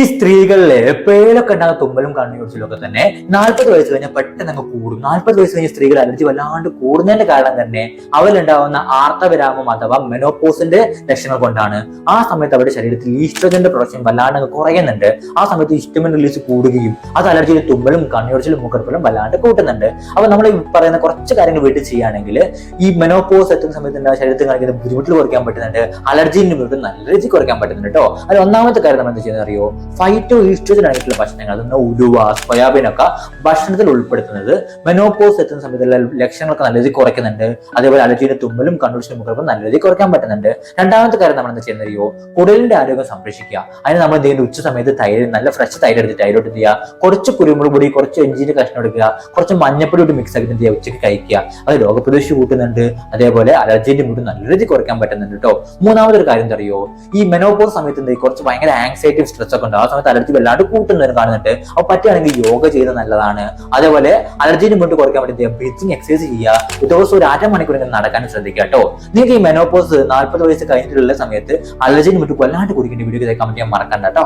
ഈ സ്ത്രീകളിലെ എപ്പോഴൊക്കെ ഉണ്ടാകുന്ന തുമ്മലും കണ്ണുചൊറിച്ചിലൊക്കെ തന്നെ 40 വയസ്സ് കഴിഞ്ഞാൽ പെട്ടെന്ന് അങ്ങ് കൂടും. 40 വയസ്സ് കഴിഞ്ഞ സ്ത്രീകൾ അലർജി വല്ലാണ്ട് കൂടുന്നതിന്റെ കാരണം തന്നെ അവരിലുണ്ടാവുന്ന ആർത്തവിരാമം അഥവാ മെനോപോസിന്റെ ലക്ഷണങ്ങൾ കൊണ്ടാണ്. ആ സമയത്ത് അവരുടെ ശരീരത്തിൽ ഈസ്ട്രോജന്റെ പ്രൊഡക്ഷൻ വല്ലാണ്ട് അങ്ങ് കുറയുന്നുണ്ട്. ആ സമയത്ത് ഹിസ്റ്റമിൻ റിലീസ് കൂടുകയും അത് അലർജിയുടെ തുമ്മലും കണ്ണുചൊറിച്ചിലും മൂക്കറുപ്പലും വല്ലാണ്ട് കൂട്ടുന്നുണ്ട്. അപ്പൊ നമ്മൾ ഈ പറയുന്ന കുറച്ച് കാര്യങ്ങൾ വീട്ടിൽ ചെയ്യുകയാണെങ്കിൽ ഈ മെനോപോസ് എത്തുന്ന സമയത്ത് ശരീരത്തിൽ കാണിക്കുന്ന ബുദ്ധിമുട്ടുകൾ കുറയ്ക്കാൻ പറ്റുന്നുണ്ട്. അലർജിന്റെ വീട്ടിൽ നല്ല രുചി കുറയ്ക്കാൻ പറ്റുന്നുണ്ട് കേട്ടോ. അതിൽ ഒന്നാമത്തെ കാര്യം നമ്മൾ എന്താ ചെയ്യുന്നത് അറിയോ? ഫൈറ്റോ ഈസ്ട്രോജൻ ആയിട്ടുള്ള ഭക്ഷണങ്ങൾ, അതൊന്ന് ഉലുവ, സോയാബീൻ ഒക്കെ ഭക്ഷണത്തിൽ ഉൾപ്പെടുത്തുന്നത് മെനോപോസ് എത്തുന്ന സമയത്തുള്ള ലക്ഷണങ്ങളൊക്കെ നല്ല രീതിയിൽ കുറയ്ക്കുന്നുണ്ട്. അതേപോലെ അലർജിയുടെ തുമ്മലും കണ്ണുചൊറിച്ചിലും മൂക്കറുപ്പലും നല്ല രീതിയിൽ കുറയ്ക്കാൻ പറ്റുന്നുണ്ട്. രണ്ടാമത്തെ കാര്യം നമ്മൾ എന്താ ചെയ്യുന്നത് അറിയോ? കുടലിന്റെ ആരോഗ്യം സംരക്ഷിക്കുക. അതിന് നമ്മൾ എന്ത് ചെയ്യുന്നത്? ഉച്ച സമയത്ത് തൈര്, നല്ല ഫ്രഷ് തൈര് എടുത്ത് തൈരോട്ട് എന്ത് ചെയ്യുക? കുറച്ച് കുരുമുളക് പൊടി, കുറച്ച് ഇഞ്ചിന്റെ കഷ്ണം എടുക്കുക, കുറച്ച് മഞ്ഞപ്പൊടി ഇട്ട് മിക്സ് ആക്കി എന്ത് ചെയ്യുക? ഉച്ചയ്ക്ക് കഴിക്കുക. അത് രോഗപ്രതിരോധം കൂട്ടുന്നുണ്ട്. അതേപോലെ അലർജിന്റെ വീട് നല്ല രീതിയിൽ കുറയ്ക്കാൻ പറ്റുന്നുണ്ട് കേട്ടോ. മൂന്നാമതൊരു കാര്യം എന്താ അറിയോ? ഈ മെനോപോസ് സമയത്ത് എന്ത് കുറച്ച് ഭയങ്കര ആങ്സൈറ്റി, സ്ട്രെസ് ഒക്കെ ഉണ്ട്. ആ സമയത്ത് അലർജി വല്ലാണ്ട് കൂട്ടുന്നവരും കാണുന്നുണ്ട്. അപ്പൊ പറ്റുകയാണെങ്കിൽ യോഗ ചെയ്ത് നല്ലതാണ്. അതേപോലെ അലർജിന്റെ മുന്നിട്ട് കുറയ്ക്കാൻ പറ്റുന്ന ബ്രീത്തിങ് എക്സസൈസ് ചെയ്യുക. ദിവസം ഒരു 1/2 മണിക്കൂർ നടക്കാൻ ശ്രദ്ധിക്കുക കേട്ടോ. നിങ്ങൾക്ക് ഈ മെനോപോസ് 40 വയസ്സ് കഴിഞ്ഞിട്ടുള്ള സമയത്ത് അലർജിന്റെ മുന്നിട്ട് വല്ലാണ്ട് കുടിക്കേണ്ട വീഡിയോ കമന്റ് ചെയ്യാൻ മറക്കണ്ട കേട്ടോ.